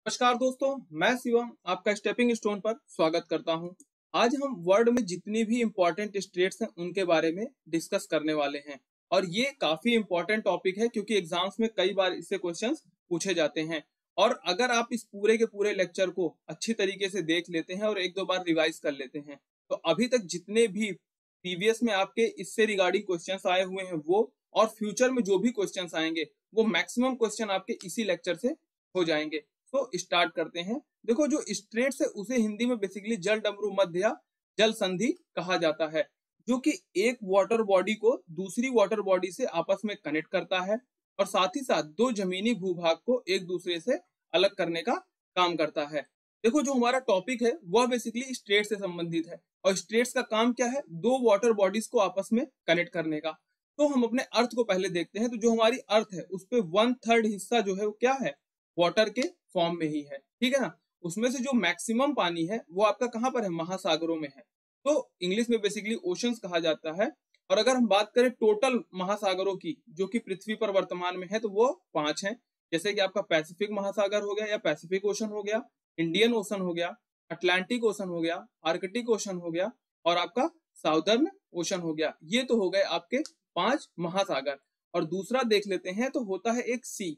नमस्कार दोस्तों, मैं शिवम आपका स्टेपिंग स्टोन पर स्वागत करता हूं। आज हम वर्ल्ड में जितनी भी इंपॉर्टेंट स्टेट्स हैं उनके बारे में डिस्कस करने वाले हैं और ये काफी इंपॉर्टेंट टॉपिक है क्योंकि एग्जाम्स में कई बार इससे क्वेश्चंस पूछे जाते हैं। और अगर आप इस पूरे के पूरे लेक्चर को अच्छी तरीके से देख लेते हैं और एक दो बार रिवाइज कर लेते हैं तो अभी तक जितने भी प्रीवियस में आपके इससे रिगार्डिंग क्वेश्चंस आए हुए हैं वो और फ्यूचर में जो भी क्वेश्चंस आएंगे वो मैक्सिमम क्वेश्चन आपके इसी लेक्चर से हो जाएंगे। तो स्टार्ट करते हैं। देखो, जो स्ट्रेट्स है उसे हिंदी में बेसिकली जल डमरू मध्य या जल संधि कहा जाता है, जो कि एक वाटर बॉडी को दूसरी वाटर बॉडी से आपस में कनेक्ट करता है और साथ ही साथ दो जमीनी भूभाग को एक दूसरे से अलग करने का काम करता है। देखो, जो हमारा टॉपिक है वह बेसिकली स्ट्रेट से संबंधित है और स्ट्रेट्स का काम क्या है? दो वाटर बॉडीज को आपस में कनेक्ट करने का। तो हम अपने अर्थ को पहले देखते हैं। तो जो हमारी अर्थ है उस पे 1/3 हिस्सा जो है वो क्या है? वाटर के फॉर्म में ही है, ठीक है ना। उसमें से जो मैक्सिमम पानी है वो आपका कहां पर है? महासागरों में है। तो इंग्लिश में बेसिकली ओशंस कहा जाता है। और अगर हम बात करें टोटल महासागरों की जो कि पृथ्वी पर वर्तमान में है तो वो 5 हैं। जैसे कि आपका पैसिफिक महासागर हो गया या पैसिफिक ओशन हो गया, इंडियन ओशन हो गया, अटलांटिक ओशन हो गया, आर्कटिक ओशन हो गया और आपका साउदर्न ओशन हो गया। ये तो हो गए आपके 5 महासागर। और दूसरा देख लेते हैं तो होता है एक सी।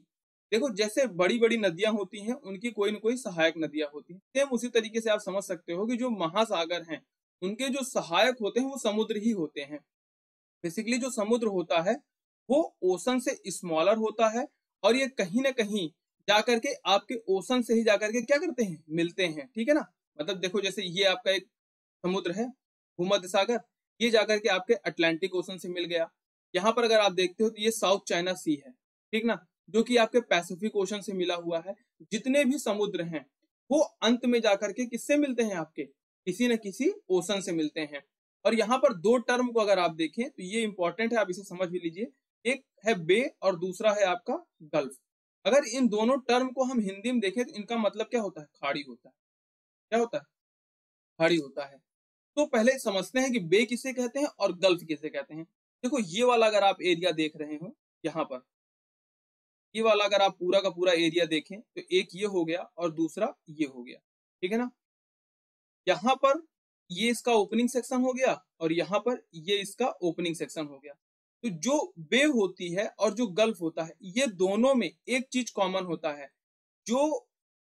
देखो, जैसे बड़ी बड़ी नदियां होती हैं उनकी कोई ना कोई सहायक नदियां होती हैं, सेम उसी तरीके से आप समझ सकते हो कि जो महासागर हैं उनके जो सहायक होते हैं वो समुद्र ही होते हैं। बेसिकली जो समुद्र होता है वो ओशन से स्मॉलर होता है और ये कहीं ना कहीं जाकर के आपके ओशन से ही जाकर के क्या करते हैं? मिलते हैं, ठीक है ना। मतलब देखो, जैसे ये आपका एक समुद्र है भूमध्य सागर, ये जाकर के आपके अटलांटिक ओशन से मिल गया। यहाँ पर अगर आप देखते हो तो ये साउथ चाइना सी है, ठीक ना, जो कि आपके पैसिफिक ओशन से मिला हुआ है। जितने भी समुद्र हैं वो अंत में जाकर के किससे मिलते हैं? आपके किसी न किसी ओशन से मिलते हैं। और यहाँ पर दो टर्म को अगर आप देखें तो ये इंपॉर्टेंट है, आप इसे समझ भी लीजिए। एक है बे और दूसरा है आपका गल्फ। अगर इन दोनों टर्म को हम हिंदी में देखें तो इनका मतलब क्या होता है? खाड़ी होता है। क्या होता है? खाड़ी होता है। तो पहले समझते हैं कि बे किसे कहते हैं और गल्फ किसे कहते हैं। देखो, ये वाला अगर आप एरिया देख रहे हो, यहाँ पर ये वाला अगर आप पूरा का पूरा एरिया देखें तो एक ये हो गया और दूसरा ये हो गया, ठीक है ना। यहाँ पर ये इसका ओपनिंग सेक्शन हो गया और यहाँ पर ये इसका ओपनिंग सेक्शन हो गया। तो जो बे होती है और जो गल्फ होता है ये दोनों में एक चीज कॉमन होता है। जो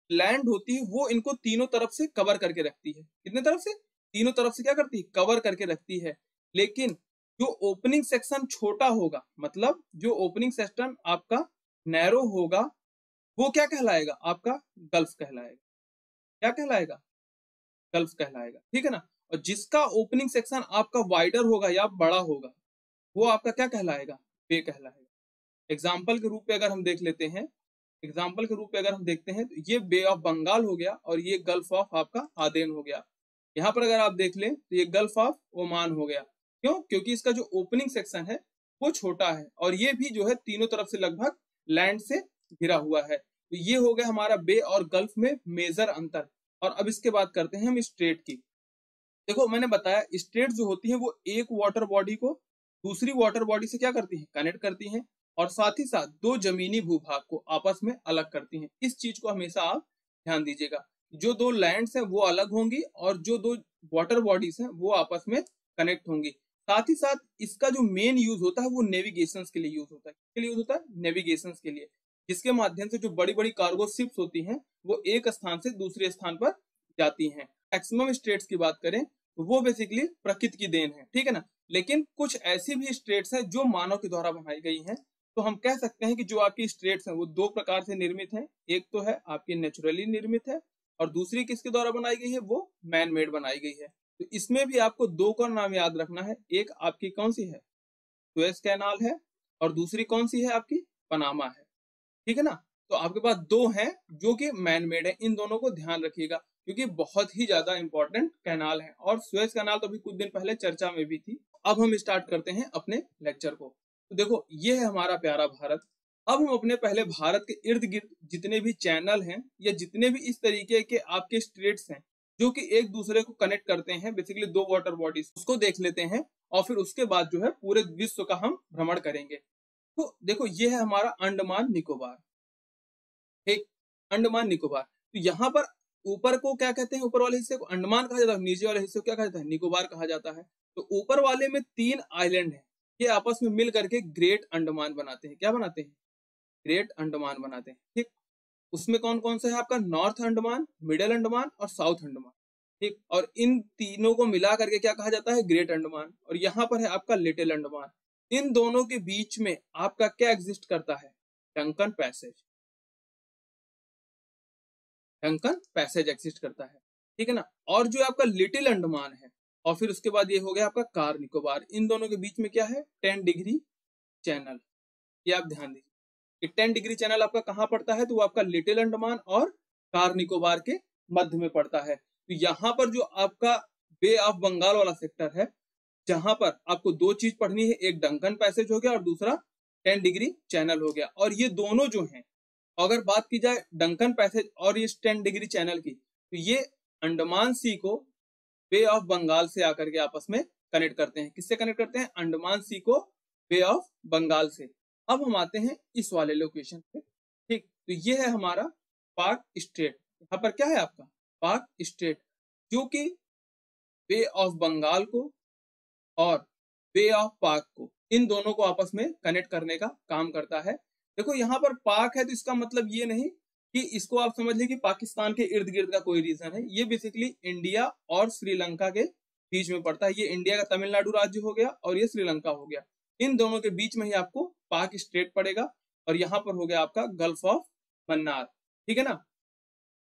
लैंड होती है वो इनको तीनों तरफ से कवर करके रखती है। कितने तरफ से? तीनों तरफ से क्या करती है? कवर करके रखती है। लेकिन जो ओपनिंग सेक्शन छोटा होगा, मतलब जो ओपनिंग सेक्शन आपका नैरो होगा, वो क्या कहलाएगा? आपका गल्फ कहलाएगा। क्या कहलाएगा? गल्फ कहलाएगा, ठीक है ना। और जिसका ओपनिंग सेक्शन आपका वाइडर होगा या बड़ा होगा वो आपका क्या कहलाएगा? बे कहलाएगा। एग्जाम्पल के रूप में अगर हम देख लेते हैं, एग्जाम्पल के रूप में अगर हम देखते हैं तो ये बे ऑफ बंगाल हो गया और ये गल्फ ऑफ आपका आदेन हो गया। यहाँ पर अगर आप देख लें तो ये गल्फ ऑफ ओमान हो गया। क्यों? क्योंकि इसका जो ओपनिंग सेक्शन है वो छोटा है और ये भी जो है तीनों तरफ से लगभग लैंड से घिरा हुआ है। तो ये हो गया हमारा बे और गल्फ में मेजर अंतर। और अब इसके बात करते हैं हम स्ट्रेट की। देखो, मैंने बताया स्ट्रेट जो होती है वो एक वाटर बॉडी को दूसरी वाटर बॉडी से क्या करती है? कनेक्ट करती हैं और साथ ही साथ दो जमीनी भूभाग को आपस में अलग करती हैं। इस चीज को हमेशा आप ध्यान दीजिएगा। जो दो लैंड्स हैं वो अलग होंगी और जो दो वाटर बॉडीज हैं वो आपस में कनेक्ट होंगी। साथ ही साथ इसका जो मेन यूज होता है वो नेविगेशन के लिए यूज होता है। किसके लिए यूज होता है? नेविगेशन के लिए, जिसके माध्यम से जो बड़ी बड़ी कार्गो शिप्स होती हैं वो एक स्थान से दूसरे स्थान पर जाती हैं। मैक्सिमम स्टेट्स की बात करें तो वो बेसिकली प्रकृति की देन है, ठीक है ना। लेकिन कुछ ऐसी भी स्टेट्स हैं जो मानव के द्वारा बनाई गई हैं। तो हम कह सकते हैं कि जो आपकी स्टेट्स हैं वो दो प्रकार से निर्मित हैं। एक तो है आपकी नेचुरली निर्मित है और दूसरी किसके द्वारा बनाई गई है? वो मैन मेड बनाई गई है। तो इसमें भी आपको दो का नाम याद रखना है। एक आपकी कौन सी है? सुएज कैनाल है और दूसरी कौन सी है? आपकी पनामा है, ठीक है ना। तो आपके पास दो हैं जो कि मैन मेड है। इन दोनों को ध्यान रखिएगा क्योंकि बहुत ही ज्यादा इंपॉर्टेंट कैनाल है और सुएज कैनाल तो अभी कुछ दिन पहले चर्चा में भी थी। अब हम स्टार्ट करते हैं अपने लेक्चर को। तो देखो, ये है हमारा प्यारा भारत। अब हम अपने पहले भारत के इर्द गिर्द जितने भी चैनल हैं या जितने भी इस तरीके के आपके स्ट्रेट्स हैं जो कि एक दूसरे को कनेक्ट करते हैं, बेसिकली दो वाटर बॉडीज, उसको देख लेते हैं और फिर उसके बाद जो है पूरे विश्व का हम भ्रमण करेंगे। तो देखो, ये है हमारा अंडमान निकोबार। ठीक, अंडमान निकोबार। तो यहाँ पर ऊपर को क्या कहते हैं, ऊपर वाले हिस्से को अंडमान कहा जाता है, नीचे वाले हिस्से को क्या कहा जाता है, निकोबार कहा जाता है। तो ऊपर वाले में 3 आइलैंड है, ये आपस में मिल करके ग्रेट अंडमान बनाते हैं। क्या बनाते हैं, ग्रेट अंडमान बनाते हैं। ठीक, उसमें कौन कौन सा है आपका, नॉर्थ अंडमान, मिडिल अंडमान और साउथ अंडमान। ठीक, और इन तीनों को मिला करके क्या कहा जाता है, ग्रेट अंडमान। और यहाँ पर है आपका लिटिल अंडमान। इन दोनों के बीच में आपका क्या एग्जिस्ट करता है, Duncan passage. Duncan passage exist करता है, ठीक है ना। और जो आपका लिटिल अंडमान है, और फिर उसके बाद ये हो गया आपका कार निकोबार, इन दोनों के बीच में क्या है, 10 डिग्री चैनल। ये आप ध्यान दीजिए कि 10 डिग्री चैनल आपका कहाँ पड़ता है, तो वो आपका लिटिल अंडमान और कार निकोबार के मध्य में पड़ता है। तो यहाँ पर जो आपका बे ऑफ बंगाल वाला सेक्टर है, जहां पर आपको दो चीज पढ़नी है, एक डंकन पैसेज हो गया और दूसरा 10 डिग्री चैनल हो गया। और ये दोनों जो हैं, अगर बात की जाए डंकन पैसेज और इस 10 डिग्री चैनल की, तो ये अंडमान सी को बे ऑफ बंगाल से आकर के आपस में कनेक्ट करते हैं। किससे कनेक्ट करते हैं, अंडमान सी को बे ऑफ बंगाल से। अब हम आते हैं इस वाले लोकेशन पे। ठीक, तो ये है हमारा पाक स्ट्रेट। यहाँ पर क्या है आपका, पाक स्ट्रेट, जो कि बे ऑफ बंगाल को और बे ऑफ पाक को, इन दोनों को आपस में कनेक्ट करने का काम करता है। देखो यहाँ पर पाक है, तो इसका मतलब ये नहीं कि इसको आप समझ लें कि पाकिस्तान के इर्द गिर्द का कोई रीजन है। ये बेसिकली इंडिया और श्रीलंका के बीच में पड़ता है। ये इंडिया का तमिलनाडु राज्य हो गया और ये श्रीलंका हो गया। इन दोनों के बीच में ही आपको पाक स्ट्रेट पड़ेगा, और यहाँ पर हो गया आपका गल्फ ऑफ मन्नार। ठीक है ना।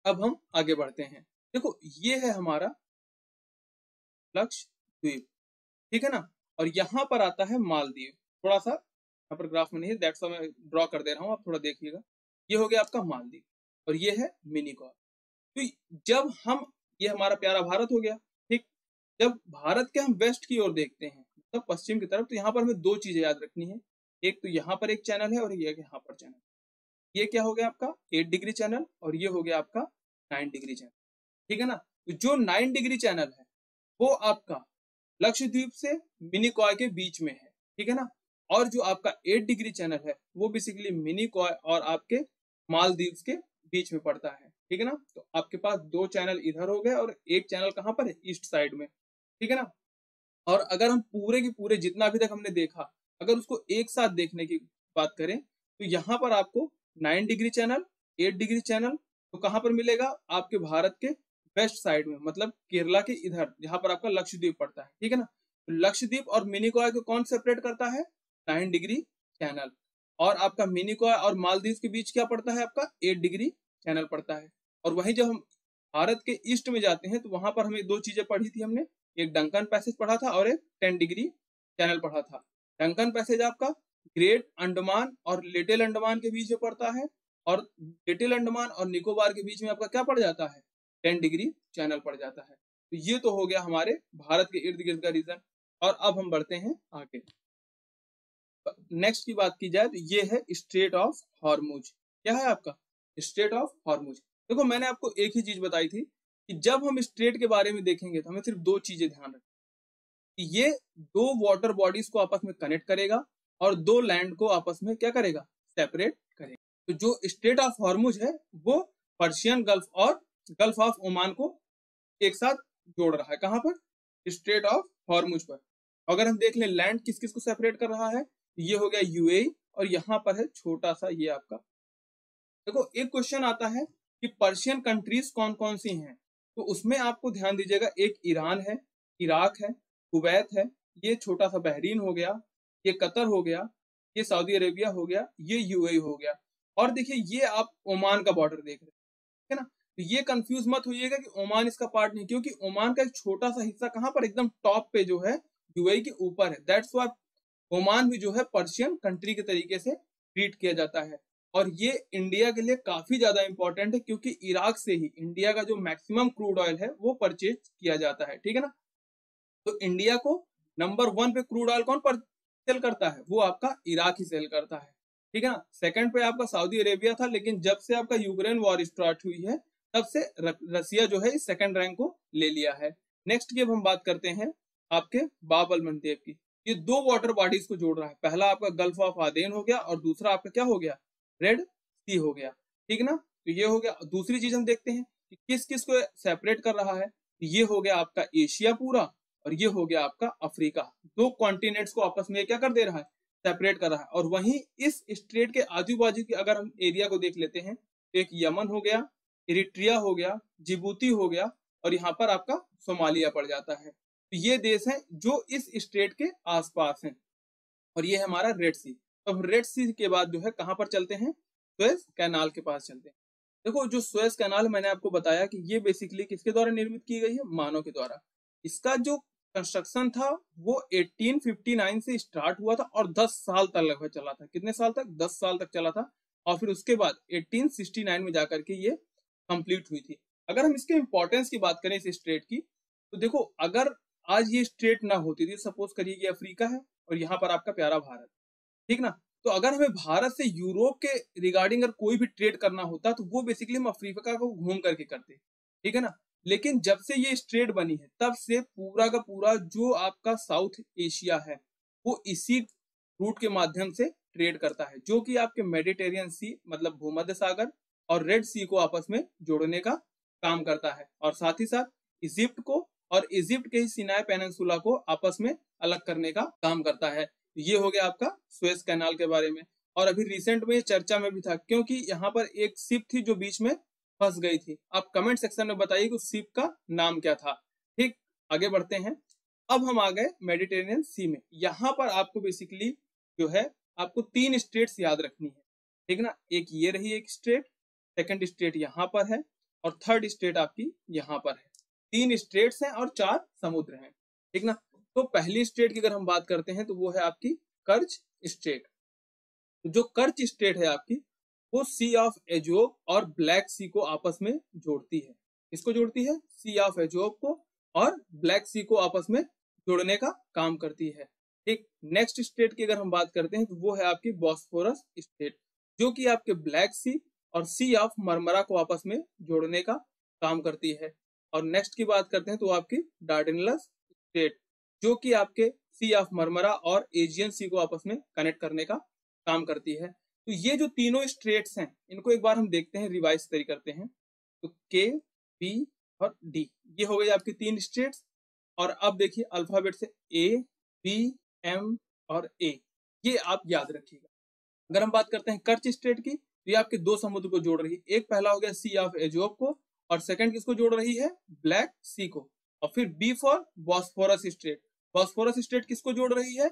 अब हम आगे बढ़ते हैं। देखो ये है हमारा लक्षद्वीप, ठीक है ना। और यहाँ पर आता है मालदीव। थोड़ा सा यहाँ पर ग्राफ में नहीं है, दैट्स व्हाई मैं ड्रॉ कर दे रहा हूँ, आप थोड़ा देखिएगा। ये हो गया आपका मालदीव और ये है मिनिकॉय। तो जब हम, ये हमारा प्यारा भारत हो गया, ठीक। जब भारत के हम वेस्ट की ओर देखते हैं, मतलब पश्चिम की तरफ, तो यहाँ पर हमें दो चीजें याद रखनी है। एक तो यहाँ पर एक चैनल है और ये यहाँ पर चैनल। ये क्या हो गया आपका 8 डिग्री चैनल और ये हो गया आपका 9 डिग्री चैनल, ठीक है ना। तो जो 9 डिग्री चैनल है वो आपका लक्षद्वीप से मिनिकॉय के बीच में है, ठीक है ना। और जो आपका 8 डिग्री चैनल है वो बेसिकली मिनिकॉय और आपके मालदीव्स के बीच में पड़ता है, ठीक है ना। तो आपके पास दो चैनल इधर हो गए और एक चैनल कहाँ पर है, ईस्ट साइड में, ठीक है ना। और अगर हम पूरे के पूरे जितना अभी तक हमने देखा, अगर उसको एक साथ देखने की बात करें, तो यहाँ पर आपको 9 डिग्री चैनल, 8 डिग्री चैनल तो कहाँ पर मिलेगा, आपके भारत के वेस्ट साइड में, मतलब केरला के इधर, जहां पर आपका लक्षद्वीप पड़ता है, ठीक है ना। तो लक्षद्वीप और मिनिकॉय को कौन सेपरेट करता है, 9 डिग्री चैनल। और आपका मिनिकॉय और मालदीव के बीच क्या पड़ता है, आपका 8 डिग्री चैनल पड़ता है। और वहीं जब हम भारत के ईस्ट में जाते हैं, तो वहां पर हमें दो चीजें पढ़ी थी हमने, एक डंकन पैसेज पढ़ा था और एक 10 डिग्री चैनल पढ़ा था। डंकन पैसेज आपका ग्रेट अंडमान और लिटिल अंडमान के बीच में पड़ता है, और लिटिल अंडमान और निकोबार के बीच में आपका क्या पड़ जाता है, 10 डिग्री चैनल पड़ जाता है। तो ये तो हो गया हमारे भारत के इर्द गिर्द का रीजन। और अब हम बढ़ते हैं आगे। नेक्स्ट की बात की जाए तो ये है स्ट्रेट ऑफ हॉर्मुज। क्या है आपका, स्ट्रेट ऑफ हॉर्मुज। देखो मैंने आपको एक ही चीज बताई थी कि जब हम स्ट्रेट के बारे में देखेंगे तो हमें सिर्फ दो चीजें ध्यान रखें कि ये दो वाटर बॉडीज को आपस में कनेक्ट करेगा और दो लैंड को आपस में क्या करेगा, सेपरेट करेगा। तो जो स्ट्रेट ऑफ हॉर्मुज है वो पर्शियन गल्फ और गल्फ ऑफ ओमान को एक साथ जोड़ रहा है। कहां पर, स्ट्रेट ऑफ हॉर्मुज पर। अगर हम देख लें लैंड किस किस को सेपरेट कर रहा है, ये हो गया यूएई और यहाँ पर है छोटा सा ये आपका। देखो एक क्वेश्चन आता है कि पर्शियन कंट्रीज कौन कौन सी हैं, तो उसमें आपको ध्यान दीजिएगा, एक ईरान है, इराक है, कुवैत है, ये छोटा सा बहरीन हो गया, ये कतर हो गया, ये सऊदी अरेबिया हो गया, ये यूएई हो गया। और देखिए ये आप ओमान का बॉर्डर देख रहे हैं, ठीक है ना। तो ये कंफ्यूज मत होइएगा कि ओमान इसका पार्ट नहीं, क्योंकि ओमान का एक छोटा सा हिस्सा कहां पर, एकदम टॉप पे जो है यूएई के ऊपर है। दैट्स व्हाई ओमान भी जो है पर्शियन कंट्री के तरीके से ट्रीट किया जाता है। और ये इंडिया के लिए काफी ज्यादा इंपॉर्टेंट है, क्योंकि इराक से ही इंडिया का जो मैक्सिमम क्रूड ऑयल है वो परचेज किया जाता है, ठीक है ना। तो इंडिया को नंबर 1 पे क्रूड ऑयल कौन पर सेल करता है, वो आपका इराक ही सेल करता है, ठीक है ना। सेकंड पे आपका सऊदी अरेबिया था, लेकिन जब से आपका यूक्रेन वॉर स्टार्ट हुई है तब से रसिया जो है इस सेकंड रैंक को ले लिया है। नेक्स्ट की अब हम बात करते हैं आपके बाब अल मंदेब की। ये दो वाटर बॉडीज को जोड़ रहा है, पहला आपका गल्फ ऑफ आदेन हो गया और दूसरा आपका क्या हो गया, रेड सी हो गया, ठीक ना। तो ये हो गया। दूसरी चीज हम देखते हैं कि किस किस को सेपरेट कर रहा है। ये हो गया आपका एशिया पूरा और ये हो गया आपका अफ्रीका। दो कॉन्टिनेंट्स को आपस में क्या कर दे रहा है, सेपरेट कर रहा है। और वहीं इस स्ट्रेट के आजू बाजू की अगर हम एरिया को देख लेते हैं तो एक यमन हो गया, इरिट्रिया हो गया, जिबूती हो गया और यहाँ पर आपका सोमालिया पड़ जाता है। तो ये देश हैं जो इस स्ट्रेट के आसपास हैं और ये है हमारा रेड सी। तो अब रेड सी के बाद जो है कहाँ पर चलते हैं, सुएज कैनाल के पास चलते हैं। देखो जो सुएज कैनाल मैंने आपको बताया कि ये बेसिकली किसके द्वारा निर्मित की गई है, मानव के द्वारा। इसका जो कंस्ट्रक्शन था वो 1859 से स्टार्ट हुआ था और 10 साल तक लगभग चला था। कितने साल तक, 10 साल तक चला था। और फिर उसके बाद 1869 में जाकर के ये कंप्लीट हुई थी। अगर हम इसके इंपॉर्टेंस की बात करें इस स्ट्रेट की, तो देखो अगर आज ये स्ट्रेट ना होती थी, सपोज करिए कि अफ्रीका है और यहाँ पर आपका प्यारा भारत, ठीक ना, तो अगर हमें भारत से यूरोप के रिगार्डिंग अगर कोई भी ट्रेड करना होता तो वो बेसिकली हम अफ्रीका को घूम करके करते, ठीक है ना। लेकिन जब से ये स्ट्रेट बनी है तब से पूरा का पूरा जो आपका साउथ एशिया है वो इसी रूट के माध्यम से ट्रेड करता है, जो कि आपके मेडिटेरियन सी मतलब भूमध्य सागर और रेड सी को आपस में जोड़ने का काम करता है और साथ ही साथ इजिप्ट को और इजिप्ट के ही सिनाई पेनिनसुला को आपस में अलग करने का काम करता है। ये हो गया आपका सुएज कैनाल के बारे में। और अभी रिसेंट में चर्चा में भी था क्योंकि यहाँ पर एक शिप थी जो बीच में फंस गई थी। आप कमेंट सेक्शन में बताइए कि उस शिप का नाम क्या था। ठीक, आगे बढ़ते हैं। अब हम आ गए मेडिटेरेनियन सी में। यहाँ पर आपको बेसिकली जो है आपको 3 स्टेट्स याद रखनी है, ठीक ना। एक ये रही एक स्टेट, सेकंड स्टेट यहाँ पर है और थर्ड स्टेट आपकी यहाँ पर है। 3 स्टेट्स हैं और 4 समुद्र हैं, ठीक ना। तो पहली स्टेट की अगर हम बात करते हैं तो वो है आपकी कर्च स्टेट। तो जो कर्च स्टेट है आपकी वो सी ऑफ एजोब और ब्लैक सी को आपस में जोड़ती है। किसको जोड़ती है, सी ऑफ एजोब को और ब्लैक सी को आपस में जोड़ने का काम करती है। ठीक, नेक्स्ट स्टेट की अगर हम बात करते हैं तो वो है आपकी बॉस्फोरस स्टेट, जो कि आपके ब्लैक सी और सी ऑफ मरमरा को आपस में जोड़ने का काम करती है। और नेक्स्ट की बात करते हैं तो आपकी डार्डेनलस स्टेट, जो कि आपके सी ऑफ मरमरा और एजियन सी को आपस में कनेक्ट करने का काम करती है। तो ये जो तीनों स्ट्रेट्स हैं इनको एक बार हम देखते हैं, रिवाइज तरी करते हैं। तो के, पी और डी, ये हो गई आपकी 3 स्ट्रेट्स। और अब देखिए अल्फाबेट से ए, बी, एम और ए, ये आप याद रखिएगा। अगर हम बात करते हैं कर्च स्टेट की तो ये आपके 2 समुद्र को जोड़ रही है। एक पहला हो गया सी ऑफ एजोब को और सेकंड किसको जोड़ रही है, ब्लैक सी को। और फिर B for Bosphorus strait. Bosphorus strait किसको जोड़ रही है,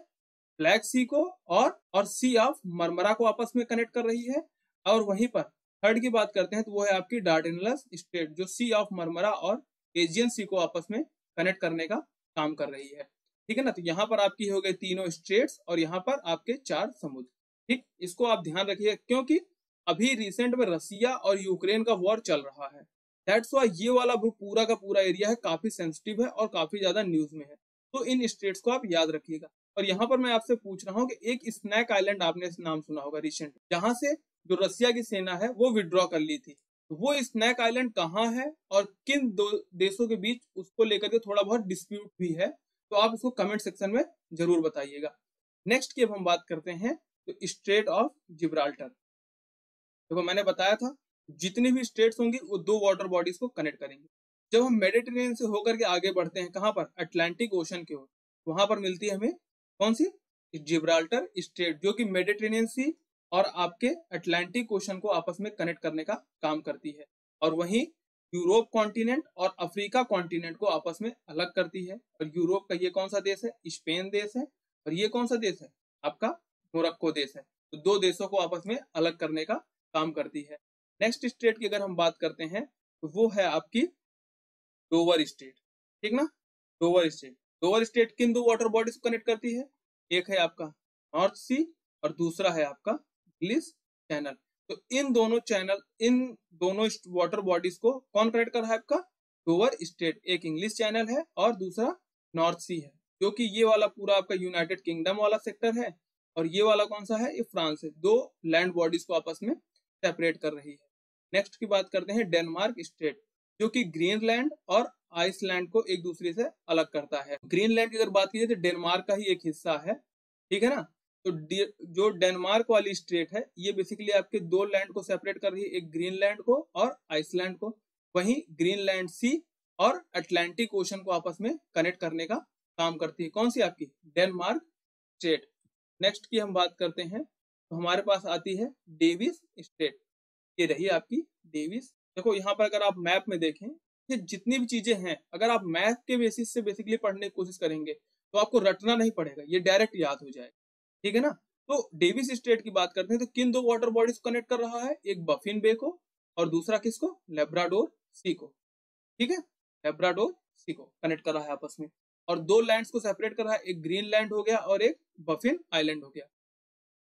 ब्लैक सी को और सी ऑफ मरमरा को आपस में कनेक्ट कर रही है। और वहीं पर थर्ड की बात करते हैं तो वो है आपकी डार्डेनलस स्टेट, जो सी ऑफ मरमरा और एजियन सी को आपस में कनेक्ट करने का काम कर रही है, ठीक है ना। तो यहाँ पर आपकी हो गई तीनों स्टेट्स और यहाँ पर आपके 4 समुद्र। ठीक, इसको आप ध्यान रखिए क्योंकि अभी रिसेंट में रसिया और यूक्रेन का वॉर चल रहा है। दैट्स व्हाई ये वाला पूरा का पूरा एरिया है काफी सेंसिटिव है और काफी ज्यादा न्यूज में है। तो इन स्टेट्स को आप याद रखिएगा। और यहाँ पर मैं आपसे पूछ रहा हूँ कि एक स्नैक आइलैंड आपने नाम सुना होगा रिसेंट, जहां से जो रसिया की सेना है वो विड्रॉ कर ली थी। तो वो स्नैक आइलैंड कहाँ है और किन 2 देशों के बीच, उसको लेकर के थोड़ा बहुत डिस्प्यूट भी है। तो आप उसको कमेंट सेक्शन में जरूर बताइएगा। नेक्स्ट की अब हम बात करते हैं तो स्ट्रेट ऑफ जिब्राल्टर। देखो मैंने बताया था जितनी भी स्टेट्स होंगी वो 2 वाटर बॉडीज को कनेक्ट करेंगे। जब हम मेडिटेरेनियन से होकर के आगे बढ़ते हैं कहाँ पर, अटलांटिक ओशन की ओर, वहां पर मिलती है हमें कौन सी, जिब्राल्टर स्टेट, जो कि मेडिटेरेनियन सी और आपके अटलांटिक ओशन को आपस में कनेक्ट करने का काम करती है। और वहीं यूरोप कॉन्टिनेंट और अफ्रीका कॉन्टिनेंट को आपस में अलग करती है। और यूरोप का ये कौन सा देश है, स्पेन देश है। और ये कौन सा देश है, आपका मोरक्को देश है। तो 2 देशों को आपस में अलग करने का काम करती है। नेक्स्ट स्टेट की अगर हम बात करते हैं तो वो है आपकी डोवर स्टेट, ठीक ना। डोवर स्टेट, डोवर स्टेट किन 2 वाटर बॉडीज को कनेक्ट करती है, एक है आपका नॉर्थ सी और दूसरा है आपका इंग्लिश चैनल। तो इन दोनों वाटर बॉडीज को कौन कनेक्ट कर रहा है, आपका डोवर स्टेट। एक इंग्लिश चैनल है और दूसरा नॉर्थ सी है, जो कि ये वाला पूरा आपका यूनाइटेड किंगडम वाला सेक्टर है। और ये वाला कौन सा है, ये फ्रांस है। 2 लैंड बॉडीज को आपस में सेपरेट कर रही है। नेक्स्ट की बात करते हैं डेनमार्क स्टेट, जो कि ग्रीनलैंड और आइसलैंड को एक दूसरे से अलग करता है। ग्रीनलैंड की अगर बात कीजिए तो डेनमार्क का ही एक हिस्सा है, ठीक है ना। तो जो डेनमार्क वाली स्ट्रेट है ये बेसिकली आपके दो लैंड को सेपरेट कर रही है, एक ग्रीनलैंड को और आइसलैंड को। वहीं ग्रीनलैंड सी और अटलांटिक ओशन को आपस में कनेक्ट करने का काम करती है। कौन सी आपकी? Denmark straight. नेक्स्ट की हम बात करते हैं तो हमारे पास आती है डेविस स्ट्रेट। ये रही आपकी डेविस। देखो यहाँ पर अगर आप मैप में देखें, ये जितनी भी चीजें हैं अगर आप मैप के बेसिस से बेसिकली पढ़ने की कोशिश करेंगे तो आपको रटना नहीं पड़ेगा, ये डायरेक्ट याद हो जाएगा। ठीक है ना। तो डेविस स्ट्रेट की बात करते हैं तो किन दो वाटर बॉडीज को कनेक्ट कर रहा है? एक बफिन बे को और दूसरा किसको? लेब्राडोर सी को। ठीक है, लेब्राडोर सी को कनेक्ट कर रहा है आपस में। और दो लैंड्स को सेपरेट कर रहा है, एक ग्रीनलैंड हो गया और एक बफिन आइलैंड हो गया।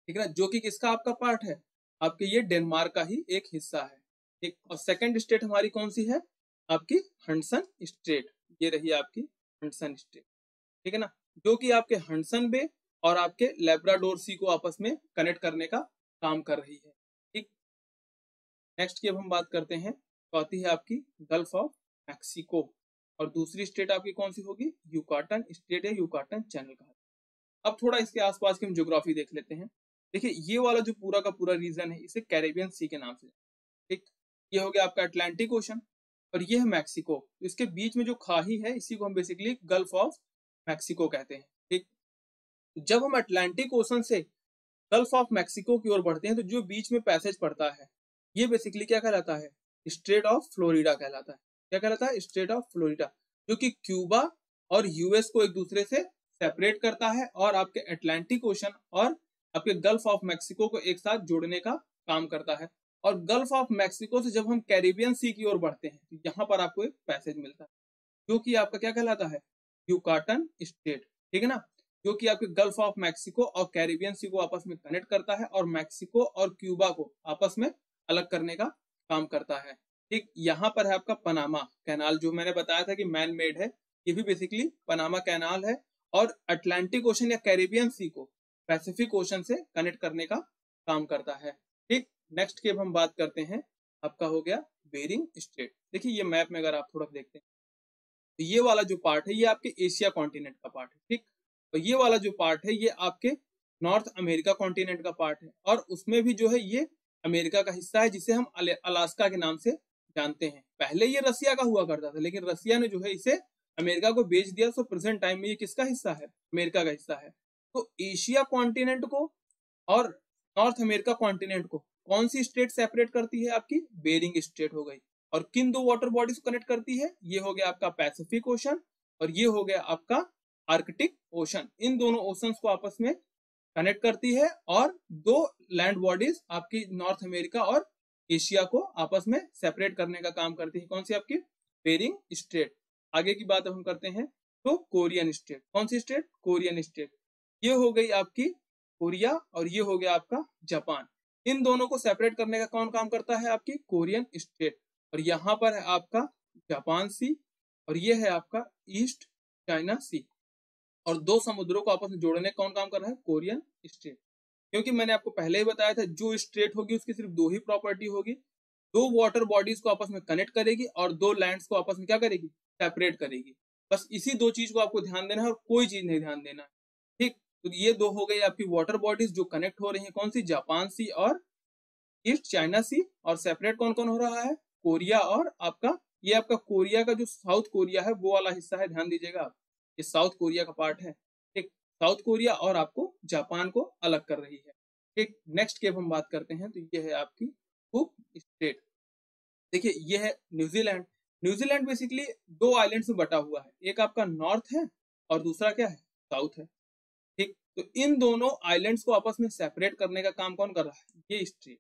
ठीक है ना, जो कि किसका आपका पार्ट है? आपके ये डेनमार्क का ही एक हिस्सा है। ठीक, और सेकंड स्टेट हमारी कौन सी है? आपकी हडसन स्ट्रेट। ये रही आपकी हडसन स्ट्रेट। ठीक है ना, जो कि आपके हडसन बे और आपके लेब्राडोर सी को आपस में कनेक्ट करने का काम कर रही है। ठीक, नेक्स्ट की अब हम बात करते हैं तो आती है आपकी गल्फ ऑफ मैक्सिको। और दूसरी स्टेट आपकी कौन सी होगी? युकाटन स्टेट या युकाटन चैनल का। अब थोड़ा इसके आसपास की हम ज्योग्राफी देख लेते हैं। देखिए ये वाला जो पूरा का पूरा रीजन है इसे कैरेबियन सी के नाम से। ठीक, ये हो गया आपका अटलांटिक ओशन और ये है मैक्सिको। तो इसके बीच में जो खाई है इसी को हम बेसिकली गल्फ ऑफ मैक्सिको कहते हैं। ठीक, जब हम अटलांटिक ओशन से गल्फ ऑफ मैक्सिको की ओर बढ़ते हैं तो जो बीच में पैसेज पड़ता है ये बेसिकली क्या कहलाता है? स्ट्रेट ऑफ फ्लोरिडा कहलाता है। क्या कहलाता है? स्ट्रेट ऑफ फ्लोरिडा, जो कि क्यूबा और यूएस को एक दूसरे से सेपरेट करता है और आपके अटलांटिक ओशन और आपके गल्फ ऑफ मैक्सिको को एक साथ जोड़ने का काम करता है। और गल्फ ऑफ मैक्सिको से जब हम कैरिबियन सी की ओर बढ़ते हैं तो यहाँ पर आपको एक पैसेज मिलता है जो कि आपका क्या कहलाता है? Yucatan state. ठीक है ना, जो कि आपके गल्फ ऑफ मैक्सिको और कैरिबियन सी को आपस में कनेक्ट करता है और मैक्सिको और क्यूबा को आपस में अलग करने का काम करता है। ठीक, यहाँ पर है आपका पनामा कैनाल, जो मैंने बताया था कि मैन मेड है, ये भी बेसिकली पनामा कैनाल है और अटलांटिक ओशन या कैरिबियन सी को पैसिफिक ओशन से कनेक्ट करने का काम करता है। ठीक, नेक्स्ट की अब हम बात करते हैं, आपका हो गया बेरिंग स्ट्रेट। देखिए ये मैप में अगर आप थोड़ा देखते हैं तो ये वाला जो पार्ट है ये आपके एशिया कॉन्टिनेंट का पार्ट है। ठीक, तो ये वाला जो पार्ट है ये आपके नॉर्थ अमेरिका कॉन्टिनेंट का पार्ट है और उसमें भी जो है ये अमेरिका का हिस्सा है जिसे हम अलास्का के नाम से जानते हैं। पहले ये रसिया का हुआ करता था लेकिन रसिया ने जो है इसे अमेरिका को बेच दिया। सो प्रेजेंट टाइम में ये किसका हिस्सा है? अमेरिका का हिस्सा है। तो एशिया कॉन्टिनेंट को और नॉर्थ अमेरिका कॉन्टिनेंट को कौन सी स्टेट सेपरेट करती है? आपकी बेरिंग स्टेट हो गई। और किन दो वाटर बॉडीज को कनेक्ट करती है? ये हो गया आपका पैसिफिक ओशन और ये हो गया आपका आर्कटिक ओशन। इन दोनों ओशंस को आपस में कनेक्ट करती है और दो लैंड बॉडीज आपकी नॉर्थ अमेरिका और एशिया को आपस में सेपरेट करने का काम करती है। कौन सी? आपकी बेरिंग स्टेट। आगे की बात हम करते हैं तो कोरियन स्टेट। कौन सी स्टेट? Korean state. ये हो गई आपकी कोरिया और ये हो गया आपका जापान। इन दोनों को सेपरेट करने का कौन काम करता है? आपकी कोरियन स्टेट। और यहाँ पर है आपका जापान सी और ये है आपका ईस्ट चाइना सी। और दो समुद्रों को आपस में जोड़ने कौन काम कर रहा है? Korean state. क्योंकि मैंने आपको पहले ही बताया था जो स्टेट होगी उसकी सिर्फ दो ही प्रॉपर्टी होगी, दो वाटर बॉडीज को आपस में कनेक्ट करेगी और दो लैंड्स को आपस में क्या करेगी? सेपरेट करेगी। बस इसी दो चीज को आपको ध्यान देना है और कोई चीज नहीं ध्यान देना है। ठीक, तो ये दो हो गई आपकी वाटर बॉडीज जो कनेक्ट हो रही है। कौन सी? जापान सी और ईस्ट चाइना सी। और सेपरेट कौन कौन हो रहा है? कोरिया और आपका ये आपका कोरिया का जो साउथ कोरिया है वो वाला हिस्सा है, ध्यान दीजिएगा आप, ये साउथ कोरिया का पार्ट है। ठीक, साउथ कोरिया और आपको जापान को अलग कर रही है। ठीक, नेक्स्ट की अब हम बात करते हैं तो ये है आपकी कुक स्टेट। देखिए ये है न्यूजीलैंड। न्यूजीलैंड बेसिकली दो आइलैंड्स में बटा हुआ है, एक आपका नॉर्थ है और दूसरा क्या है? साउथ है। ठीक, तो इन दोनों आइलैंड्स को आपस में सेपरेट करने का काम कौन कर रहा है? ये स्टेट।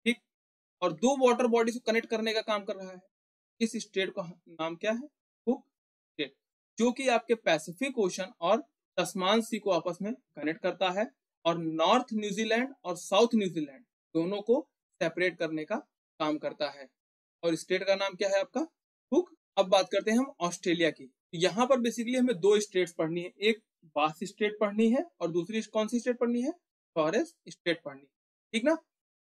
ठीक, और दो वाटर बॉडीज को कनेक्ट करने का काम कर रहा है। इस स्टेट का नाम क्या है? कुक स्टेट, जो कि आपके पैसिफिक ओशन और तस्मान सी को आपस में कनेक्ट करता है और नॉर्थ न्यूजीलैंड और साउथ न्यूजीलैंड दोनों को सेपरेट करने का काम करता है। और स्टेट का नाम क्या है? आपका कुक। अब बात करते हैं हम ऑस्ट्रेलिया की। यहाँ पर बेसिकली हमें दो स्टेट्स पढ़नी है, एक बास स्टेट पढ़नी है और दूसरी कौन सी स्टेट पढ़नी है? टॉरेस स्टेट पढ़नी है। ठीक ना,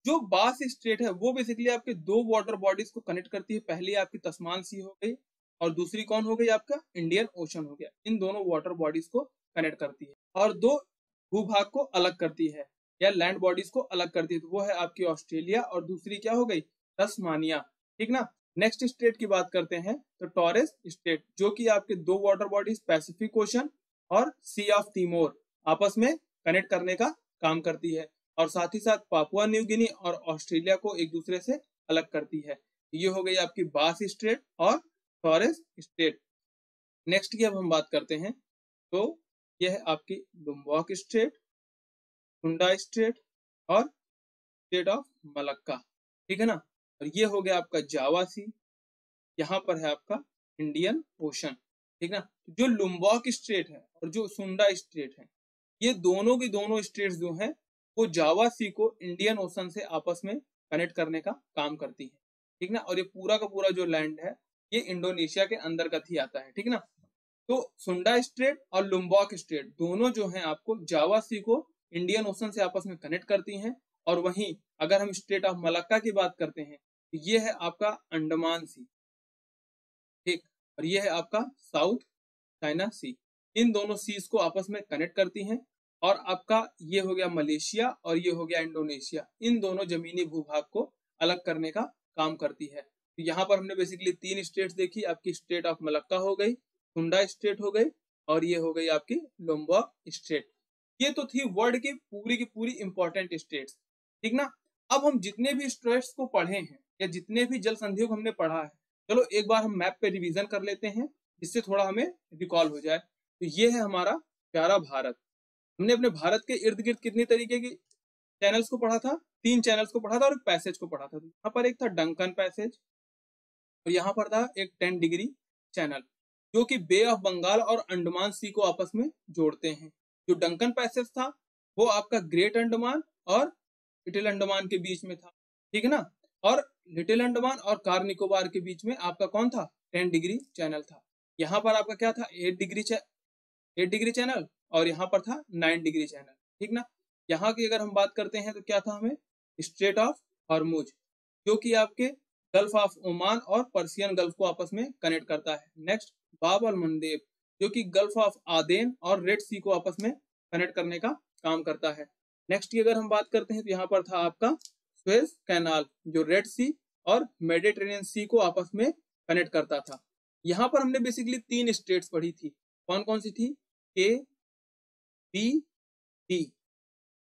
जो बास स्टेट है वो बेसिकली आपके दो वाटर बॉडीज को कनेक्ट करती है। पहली आपकी तस्मान सी हो गई और दूसरी कौन हो गई? आपका इंडियन ओशन हो गया। इन दोनों वाटर बॉडीज को कनेक्ट करती है और दो भूभाग को अलग करती है या लैंड बॉडीज को अलग करती है, तो वो है आपकी ऑस्ट्रेलिया, और दूसरी क्या हो गई, तस्मानिया। ठीक ना। नेक्स्ट स्टेट की बात करते हैं तो टॉरेस स्टेट, जो कि आपके दो वाटर बॉडीज पैसिफिक ओशन और सी ऑफ तिमोर आपस में कनेक्ट करने का काम करती है, और साथ ही साथ पापुआ न्यू गिनी और ऑस्ट्रेलिया को एक दूसरे से अलग करती है। ये हो गई आपकी बास स्ट्रेट और टॉरेस स्टेट। नेक्स्ट की अब हम बात करते हैं तो यह है आपकी लुम्बॉक स्ट्रेट, सुंडा स्ट्रेट और स्टेट ऑफ मलक्का। ठीक है ना। और ये हो गया आपका जावा सी, यहाँ पर है आपका इंडियन ओशन। ठीक ना। जो लुम्बॉक स्ट्रेट है और जो सुंडा स्ट्रेट है, ये दोनों की दोनों स्टेट्स जो हैं वो जावा सी को इंडियन ओशन से आपस में कनेक्ट करने का काम करती है। ठीक ना। और ये पूरा का पूरा जो लैंड है ये इंडोनेशिया के अंतर्गत ही आता है। ठीक ना। तो सुंडा स्ट्रेट और लुम्बॉक स्ट्रेट दोनों जो हैं आपको जावा सी को इंडियन ओशन से आपस में कनेक्ट करती हैं, और वहीं अगर हम स्टेट ऑफ मलक्का की बात करते हैं तो ये है आपका अंडमान सी। ठीक। और ये है आपका साउथ चाइना सी। इन दोनों सीज को आपस में कनेक्ट करती हैं, और आपका ये हो गया मलेशिया और ये हो गया इंडोनेशिया, इन दोनों जमीनी भूभाग को अलग करने का काम करती है। तो यहाँ पर हमने बेसिकली तीन स्टेट्स देखी, आपकी स्टेट ऑफ मलक्का हो गई, सुंडा स्टेट हो गई, और ये हो गई आपकी लोम्बॉक स्टेट। ये तो थी वर्ल्ड की पूरी इंपॉर्टेंट स्टेट्स। ठीक ना। अब हम जितने भी स्टेट्स को पढ़े हैं या जितने भी जल संधियों को हमने पढ़ा है, चलो एक बार हम मैप पे रिवीजन कर लेते हैं, इससे थोड़ा हमें रिकॉल हो जाए। तो ये है हमारा प्यारा भारत। हमने अपने भारत के इर्द गिर्द कितनी तरीके की चैनल्स को पढ़ा था, 3 चैनल्स को पढ़ा था और एक पैसेज को पढ़ा था। यहाँ पर एक था डंकन पैसेज, और यहाँ पर था एक 10 डिग्री चैनल, जो कि बे ऑफ बंगाल और अंडमान सी को आपस में जोड़ते हैं। जो डंकन पैसेज था वो आपका ग्रेट अंडमान और लिटिल अंडमान के बीच में था। ठीक है ना। और लिटिल अंडमान और कार निकोबार के बीच में आपका कौन था, 10 डिग्री चैनल था। यहाँ पर आपका क्या था, 8 डिग्री चैनल, और यहाँ पर था 9 डिग्री चैनल। ठीक ना। यहाँ की अगर हम बात करते हैं तो क्या था, हमें स्ट्रेट ऑफ हॉर्मुज, जो कि आपके गल्फ ऑफ ओमान और पर्सियन गल्फ को आपस में कनेक्ट करता है। नेक्स्ट बाब अल मंदेब, जो कि गल्फ ऑफ आदेन और रेड सी को आपस में कनेक्ट करने का काम करता है। नेक्स्ट की अगर हम बात करते हैं तो यहाँ पर था आपका सुएज कैनाल, जो रेड सी और मेडिटेरेनियन सी को आपस में कनेक्ट करता था। यहाँ पर हमने बेसिकली 3 स्टेट्स पढ़ी थी, कौन कौन सी थी, A B D.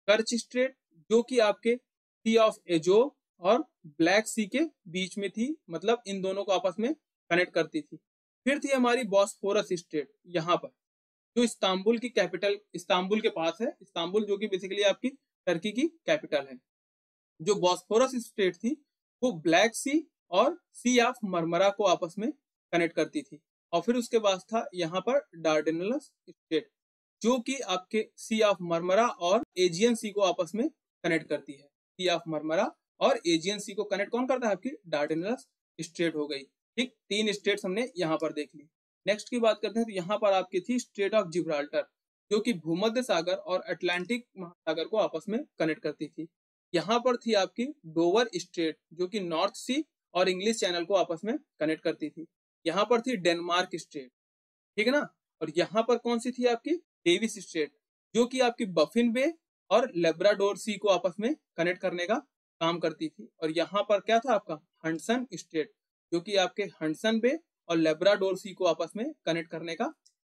Kerch strait, जो कि आपके सी ऑफ एजो और ब्लैक सी के बीच में थी, मतलब इन दोनों को आपस में कनेक्ट करती थी। फिर थी हमारी बॉस्फोरस स्ट्रेट, यहाँ पर जो इस्तांबुल की कैपिटल, इस्तांबुल के पास है, इस्तांबुल जो कि बेसिकली आपकी टर्की की कैपिटल है। जो बॉस्फोरस स्ट्रेट थी वो ब्लैक सी और सी ऑफ मरमरा को आपस में कनेक्ट करती थी। और फिर उसके बाद था यहाँ पर डार्डेनलस स्ट्रेट, जो कि आपके सी ऑफ मरमरा और एजियन सी को आपस में कनेक्ट करती है। सी ऑफ मरमरा और एजियन सी को कनेक्ट कौन करता है, आपकी डार्डेनलस स्ट्रेट हो गई। ठीक, 3 स्टेट्स हमने यहाँ पर देख ली। नेक्स्ट की बात करते हैं तो यहाँ पर आपकी थी स्ट्रेट ऑफ जिब्राल्टर, जो कि भूमध्य सागर और अटलांटिक महासागर को आपस में कनेक्ट करती थी। यहाँ पर थी आपकी डोवर स्ट्रेट, जो कि नॉर्थ सी और इंग्लिश चैनल को आपस में कनेक्ट करती थी। यहाँ पर थी डेनमार्क स्ट्रेट। ठीक है ना। और यहाँ पर कौन सी थी आपकी डेविस स्ट्रेट, जो कि आपकी बफिन बे और लेब्राडोर सी को आपस में कनेक्ट करने का काम करती थी। और यहाँ पर क्या था आपका हंडसन स्ट्रेट, जो कि आपके हंडसन बे और लेब्राडोर सी को आपस में कनेक्ट करने का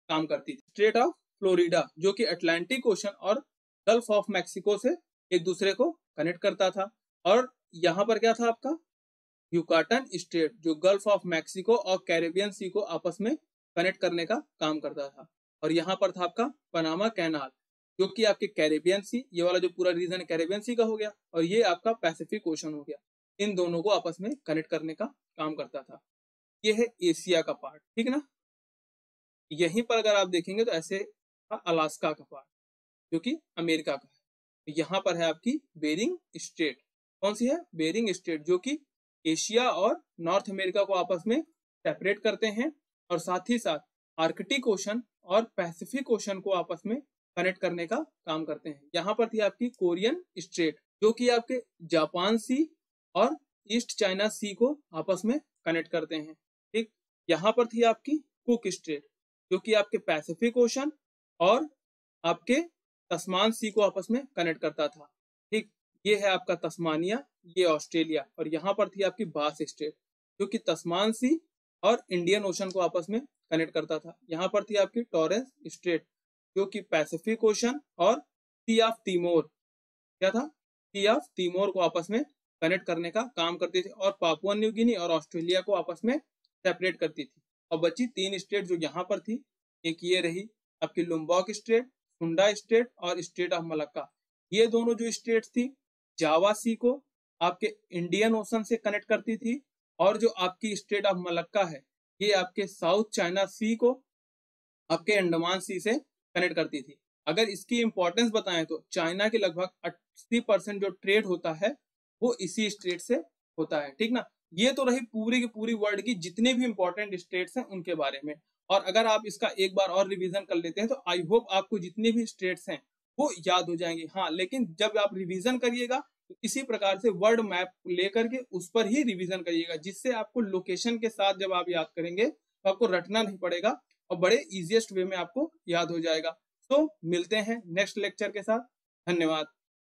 काम करती थी। स्ट्रेट ऑफ फ्लोरिडा, जो कि अटलांटिक ओशन और गल्फ ऑफ मैक्सिको से एक दूसरे को कनेक्ट करता था। और यहाँ पर क्या था आपका यूकाटन स्ट्रेट, जो गल्फ ऑफ मैक्सिको और कैरेबियन सी को आपस में कनेक्ट करने का काम करता था। और यहाँ पर था आपका पनामा कैनाल, जो कि आपके कैरेबियन सी, ये वाला जो पूरा रीजन है कैरेबियन सी का हो गया, और ये आपका पैसिफिक ओशन हो गया। इन दोनों को आपस में कनेक्ट करने का काम करता था। ये है एशिया का पार्ट। ठीक ना। यहीं पर अगर आप देखेंगे तो ऐसे अलास्का का पार्ट, जो कि अमेरिका का है। यहाँ पर है आपकी बेरिंग स्ट्रेट, कौन सी है, बेरिंग स्ट्रेट, जो कि एशिया और नॉर्थ अमेरिका को आपस में सेपरेट करते हैं, और साथ ही साथ आर्कटिक ओशन और पैसिफिक ओशन को आपस में कनेक्ट करने का काम करते हैं। यहाँ पर थी आपकी कोरियन स्ट्रेट, जो कि आपके जापान सी और ईस्ट चाइना सी को आपस में कनेक्ट करते हैं। ठीक, यहाँ पर थी आपकी कुक स्ट्रेट, जो कि आपके पैसिफिक ओशन और आपके तस्मान सी को आपस में कनेक्ट करता था। ठीक, ये है आपका तस्मानिया, ये ऑस्ट्रेलिया, और यहाँ पर थी आपकी बास स्ट्रेट जो कि तस्मान सी और इंडियन ओशन को आपस में कनेक्ट करता था। यहाँ पर थी आपकी टॉरेंस स्ट्रेट जो कि पैसिफिक ओशन और सी ऑफ तिमोर, क्या था, सी ऑफ तिमोर को आपस में कनेक्ट करने का काम करती थी, और पापुआ न्यू गिनी और ऑस्ट्रेलिया को आपस में सेपरेट करती थी। और बची 3 स्टेट जो यहाँ पर थी, एक ये रही आपकी लुम्बॉक स्टेट, सुंडा स्टेट और स्टेट ऑफ मलक्का। ये दोनों जो स्टेट थी जावा सी को आपके इंडियन ओशन से कनेक्ट करती थी, और जो आपकी स्टेट ऑफ मलक्का है ये आपके साउथ चाइना सी को आपके अंडमान सी से कनेक्ट करती थी। अगर इसकी इंपॉर्टेंस बताएं तो चाइना के लगभग 80% जो ट्रेड होता है वो इसी स्टेट से होता है। ठीक ना, ये तो रही पूरी की पूरी वर्ल्ड की जितने भी इंपॉर्टेंट स्टेट्स हैं उनके बारे में। और अगर आप इसका एक बार और रिवीजन कर लेते हैं तो आई होप आपको जितने भी स्टेट्स हैं वो याद हो जाएंगे। हाँ, लेकिन जब आप रिवीजन करिएगा तो इसी प्रकार से वर्ल्ड मैप लेकर के उस पर ही रिवीजन करिएगा, जिससे आपको लोकेशन के साथ जब आप याद करेंगे तो आपको रटना नहीं पड़ेगा और बड़े इजीएस्ट वे में आपको याद हो जाएगा। तो मिलते हैं नेक्स्ट लेक्चर के साथ। धन्यवाद।